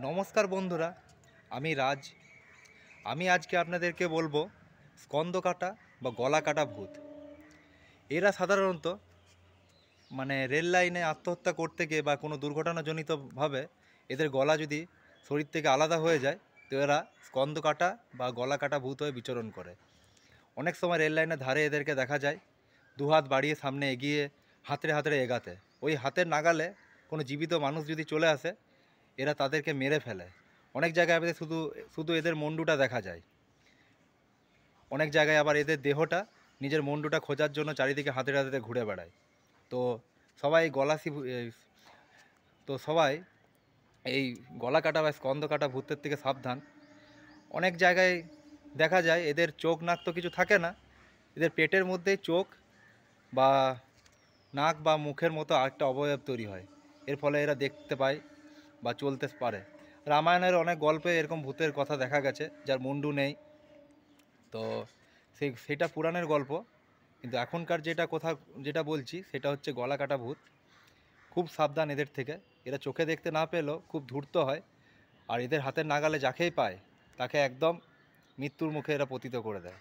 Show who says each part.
Speaker 1: নমস্কার বন্ধুরা, আমি রাজ। আমি আজকে আপনাদেরকে বলবো স্কন্দকাটা বা গলাকাটা ভূত। এরা সাধারণত রেল লাইনে আত্মহত্যা করতে গিয়ে বা কোনো দুর্ঘটনাজনিতভাবে এদের গলা যদি শরীর থেকে আলাদা হয়ে যায়, তো এরা স্কন্দকাটা বা গলাকাটা ভূত হয়ে বিচরণ করে। অনেক সময় রেল লাইনের ধারে এদেরকে দেখা যায় দুহাত বাড়িয়ে সামনে এগিয়ে হাতড়ে হাতড়ে এগাতে। ওই হাতের নাগালে কোনো জীবিত মানুষ যদি চলে আসে, এরা তাদেরকে মেরে ফেলে। অনেক জায়গায় আমাদের শুধু শুধু এদের মুন্ডুটা দেখা যায়। অনেক জায়গায় আবার এদের দেহটা নিজের মুন্ডুটা খোঁজার জন্য চারিদিকে হাতে হাতে ঘুরে বেড়ায়। তো সবাই সবাই এই গলা কাটা বা স্কন্দ কাটা ভূতের থেকে সাবধান। অনেক জায়গায় দেখা যায় এদের চোখ নাক তো কিছু থাকে না, এদের পেটের মধ্যেই চোখ বা নাক বা মুখের মতো আরেকটা অবয়ব তৈরি হয়। এর ফলে এরা দেখতে পায় বা চলতে পারে। রামায়ণের অনেক গল্পে এরকম ভূতের কথা দেখা গেছে যার মুন্ডু নেই। তো সেটা পুরাণের গল্প, কিন্তু এখনকার যেটা বলছি সেটা হচ্ছে গলা কাটা ভূত। খুব সাবধান এদের থেকে। এরা চোখে দেখতে না পেলেও খুব ধূর্ত হয়, আর এদের হাতের নাগালে যাকেই পায় তাকে একদম মৃত্যুর মুখে এরা পতিত করে দেয়।